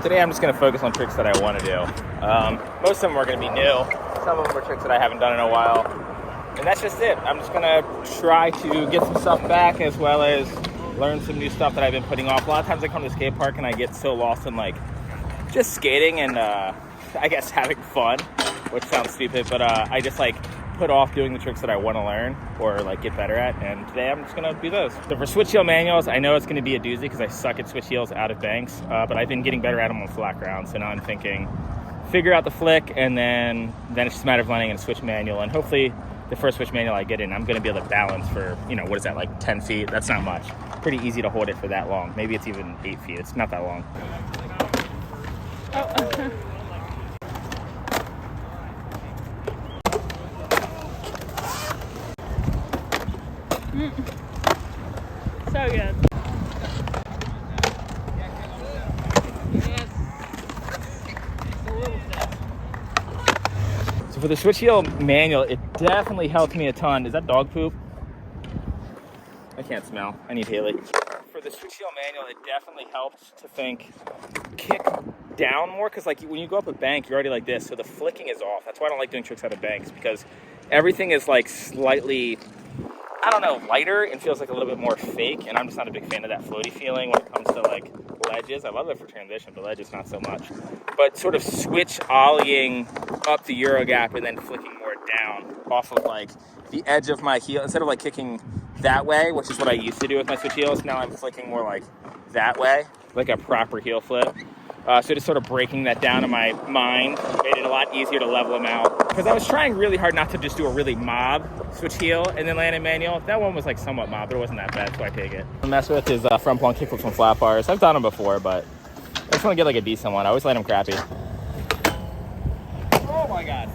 Today I'm just going to focus on tricks that I want to do. Most of them are going to be new. Some of them are tricks that I haven't done in a while. And that's just it. I'm just going to try to get some stuff back as well as learn some new stuff that I've been putting off. A lot of times I come to the skate park and I get so lost in like just skating and I guess having fun, which sounds stupid, but I just like put off doing the tricks that I want to learn or like get better at, and today I'm just going to do those. So for switch heel manuals, I know it's going to be a doozy because I suck at switch heels out of banks, but I've been getting better at them on flat ground, so now I'm thinking figure out the flick, and then it's just a matter of learning in a switch manual, and hopefully the first switch manual I get in, I'm going to be able to balance for, you know, what is that, like 10 feet? That's not much. Pretty easy to hold it for that long. Maybe it's even 8 feet. It's not that long. So good. Yes. It's a little step. So for the switch heel manual, it definitely helped me a ton. Is that dog poop? I can't smell. I need Haley. For the switch heel manual, it definitely helps to think kick down more, because like when you go up a bank, you're already like this, so the flicking is off. That's why I don't like doing tricks out of banks, because everything is like slightly, I don't know, lighter and feels like a little bit more fake, and I'm just not a big fan of that floaty feeling when it comes to like ledges. I love it for transition, but ledges not so much. But sort of switch ollieing up the Euro gap and then flicking more down off of like the edge of my heel, instead of like kicking that way, which is what I used to do with my switch heels. Now I'm flicking more like that way, like a proper heel flip. So just sort of breaking that down in my mind made it a lot easier to level them out. Because I was trying really hard not to just do a really mob switch heel and then land in manual. That one was like somewhat mob, but it wasn't that bad, so I take it. What I mess with is front plunge kickflips from flat bars. I've done them before, but I just want to get like a decent one. I always land them crappy. Oh my God.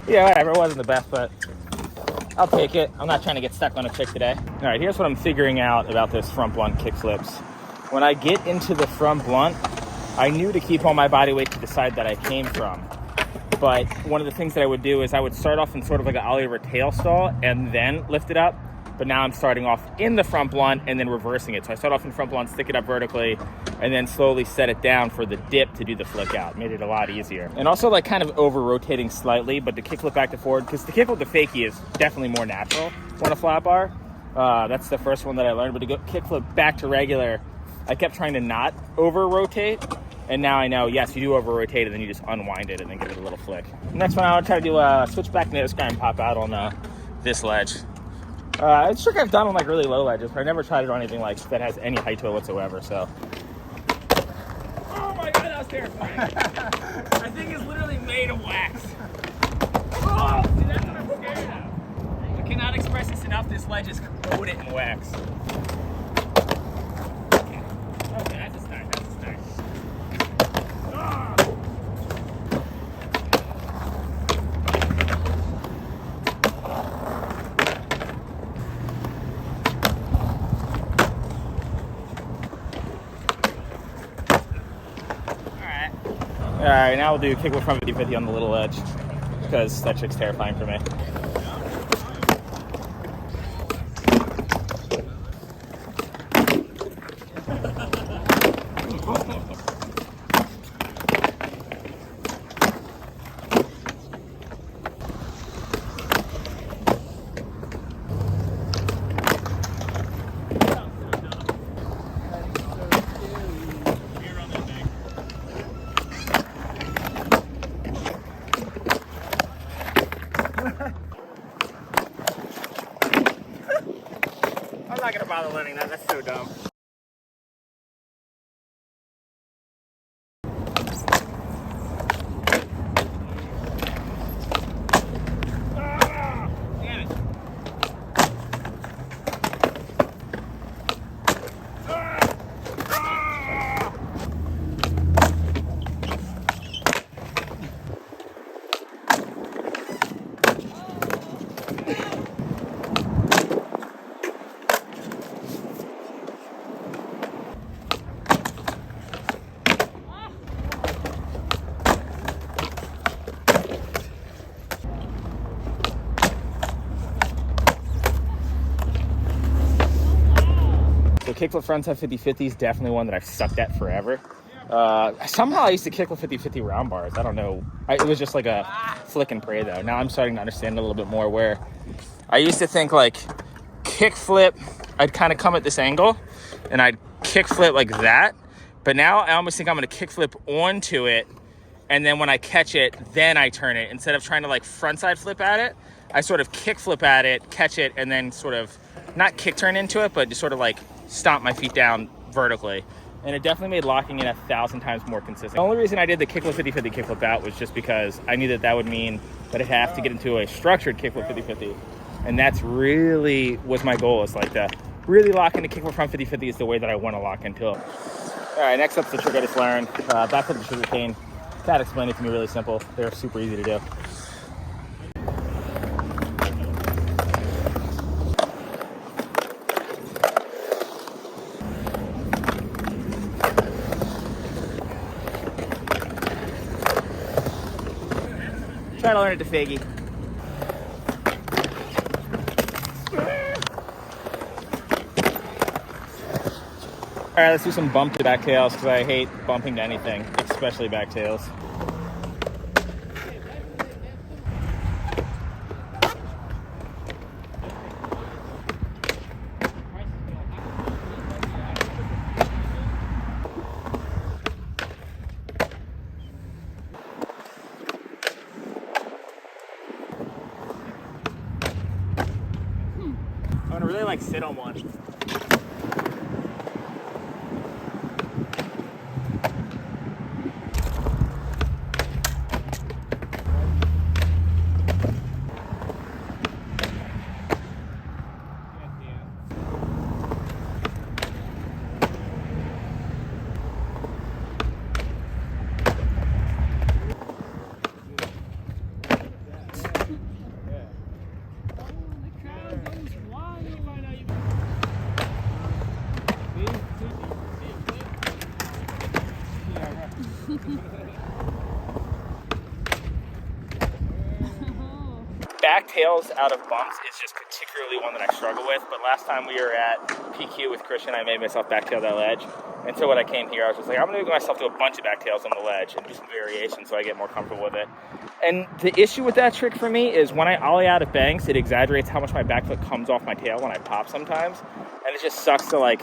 Yeah, whatever, it wasn't the best, but I'll take it. I'm not trying to get stuck on a trick today. All right, here's what I'm figuring out about this front blunt kick flips. When I get into the front blunt, I knew to keep all my body weight to the side that I came from. But one of the things that I would do is I would start off in sort of like an ollie over tail stall and then lift it up. But now I'm starting off in the front blunt and then reversing it. So I start off in front blunt, stick it up vertically, and then slowly set it down for the dip to do the flick out. Made it a lot easier. And also like kind of over rotating slightly, but to kickflip back to forward, because the kickflip to fakie is definitely more natural on a flat bar. That's the first one that I learned. But to go kickflip back to regular, I kept trying to not over rotate. And now I know, yes, you do over rotate, and then you just unwind it and then give it a little flick. Next one, I'll try to do a switch back nose grind pop out on this ledge. It's a trick I've done on like really low ledges, but I never tried it on anything like that has any height to it whatsoever. So. Oh my God, that was terrifying! That thing is literally made of wax. Oh, see, that's what I'm scared of. I cannot express this enough. This ledge is coated in wax. Okay, that's a start. That's a start. All right, now we'll do kickflip front 50-50 on the little edge, because that trick's terrifying for me. I'm not gonna bother learning that. That's so dumb. Damn it. kickflip frontside 50-50 is definitely one that I've sucked at forever. Somehow I used to kickflip 50-50 round bars. I don't know. It was just like a flick and pray though. Now I'm starting to understand a little bit more, where I used to think like kickflip, I'd kind of come at this angle and I'd kickflip like that. But now I almost think I'm going to kickflip onto it, and then when I catch it, then I turn it. Instead of trying to like frontside flip at it, I sort of kickflip at it, catch it, and then sort of not kick turn into it, but just sort of like stomp my feet down vertically. And it definitely made locking in 1,000 times more consistent. The only reason I did the kickflip 50-50 kickflip out was just because I knew that that would mean that I'd have to get into a structured kickflip 50-50. And that's really was my goal, is like to really lock into kickflip front 50-50 is the way that I want to lock into it. All right, next up's the trick I just learned. Backflip to sugar cane. Dad explained it to me really simple. They're super easy to do. Try to learn it to Faggy. All right, let's do some bump to backtails, because I hate bumping to anything, especially backtails. I'm gonna really like sit on one. Backtails out of bumps is just particularly one that I struggle with, but last time we were at PQ with Christian, I made myself backtail that ledge. And so when I came here, I was just like, I'm going to make myself do a bunch of backtails on the ledge and do some variations so I get more comfortable with it. And the issue with that trick for me is when I ollie out of banks, it exaggerates how much my back foot comes off my tail when I pop sometimes. And it just sucks to like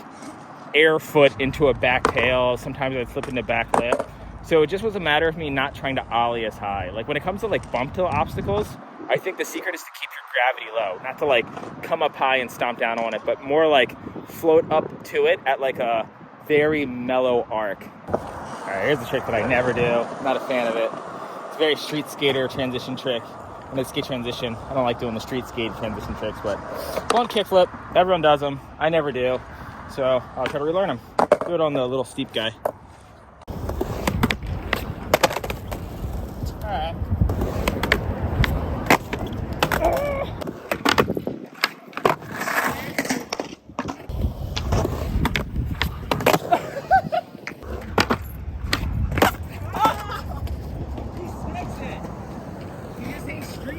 air foot into a backtail. Sometimes I'd flip into back lip. So it just was a matter of me not trying to ollie as high. Like when it comes to like bump tail obstacles, I think the secret is to keep your gravity low, not to like come up high and stomp down on it, but more like float up to it at like a very mellow arc. All right, here's the trick that I never do. I'm not a fan of it. It's a very street skater transition trick. When I skate transition, I don't like doing the street skate transition tricks, but blunt kickflip, everyone does them. I never do. So I'll try to relearn them. Do it on the little steep guy. All right.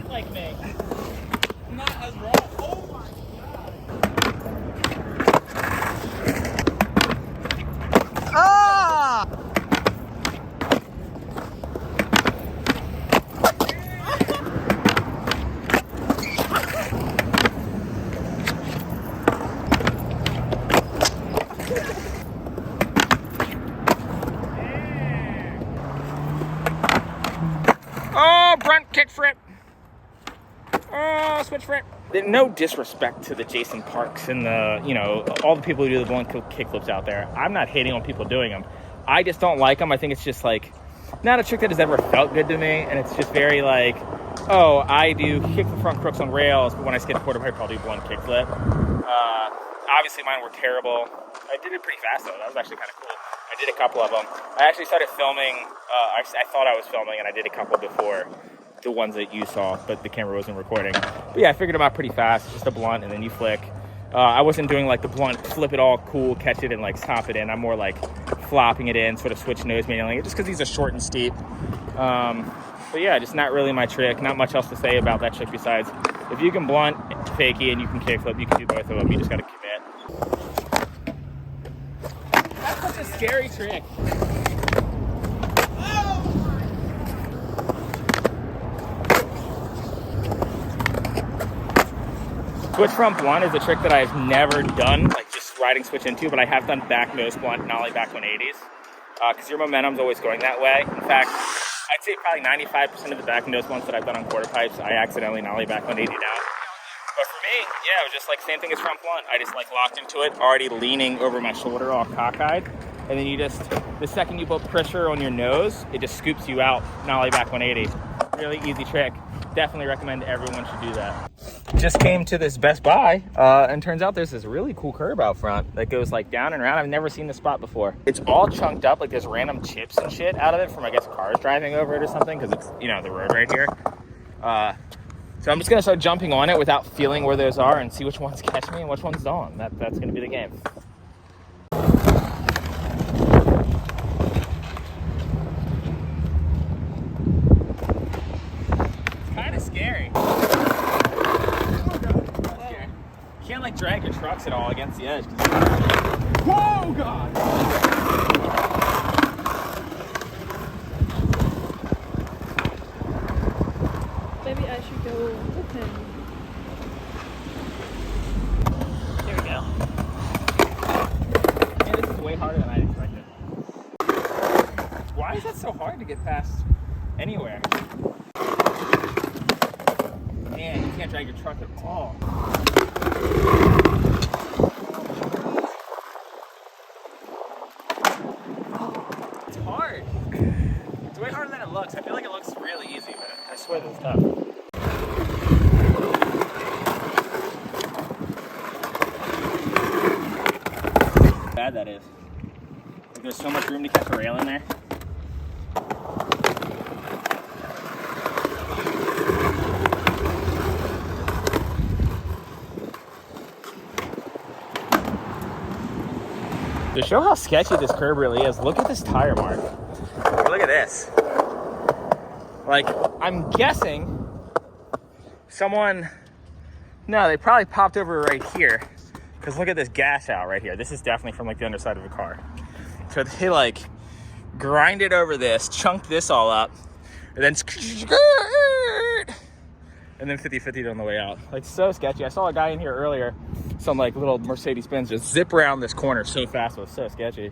Like me. I'm not as raw. Oh my god. Ah! Oh, brunt kick flip. Oh, switch flip. No disrespect to the Jason Parks and the, you know, all the people who do the blunt kick flips out there. I'm not hating on people doing them. I just don't like them. I think it's just like not a trick that has ever felt good to me. And it's just very like, oh, I do kick the front crooks on rails, but when I skate a quarter pipe, I'll do blunt kick flip. Obviously mine were terrible. I did it pretty fast though. That was actually kind of cool. I did a couple of them. I actually started filming. I thought I was filming, and I did a couple before the ones that you saw, but the camera wasn't recording. But yeah, I figured them out pretty fast. Just a blunt, and then you flick. I wasn't doing like the blunt, flip it all cool, catch it, and like stop it in. I'm more like flopping it in, sort of switch nose manually, just because these are short and steep. But yeah, just not really my trick. Not much else to say about that trick besides if you can blunt, fakie, and you can kickflip, you can do both of them. You just got to commit. scary trick. Switch front blunt is a trick that I've never done, like just riding switch into, but I have done back nose blunt, nollie back 180s, because your momentum's always going that way. In fact, I'd say probably 95% of the back nose blunts that I've done on quarter pipes, I accidentally nollie back 180 down. But for me, yeah, it was just like same thing as front blunt. I just like locked into it, already leaning over my shoulder, all cockeyed, and then you just, the second you put pressure on your nose, it just scoops you out, nollie back 180. Really easy trick. Definitely recommend everyone should do that. Just came to this Best Buy, and turns out there's this really cool curb out front that goes like down and around. I've never seen this spot before. It's all chunked up, like there's random chips and shit out of it from, I guess, cars driving over it or something, because it's, you know, the road right here. So I'm just gonna start jumping on it without feeling where those are and see which ones catch me and which ones don't. That's gonna be the game. It's kind of scary. You can't like drag your trucks at all against the edge. Whoa, God! Maybe I should go with him. There we go. Man, this is way harder than I expected. Why is that so hard to get past anywhere? Man, you can't drag your truck at all. It's hard. It's way harder than it looks. I feel like it looks really easy, but I swear that it's tough. How bad that is. Like, there's so much room to catch a rail in there. To show how sketchy this curb really is, look at this tire mark. Look at this. Like, I'm guessing someone, no, they probably popped over right here. Because look at this gash out right here. This is definitely from like the underside of a car. So they like grinded over this, chunked this all up, and then 50-50'd on the way out. Like, so sketchy. I saw a guy in here earlier, some like little Mercedes-Benz just zip around this corner so fast. It was so sketchy.